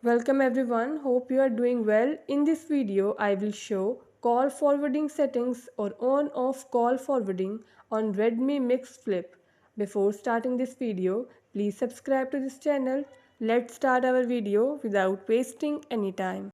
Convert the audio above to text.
Welcome everyone, hope you are doing well. In this video, I will show call forwarding settings or on off call forwarding on Redmi Mix Flip. Before starting this video, please subscribe to this channel. Let's start our video without wasting any time.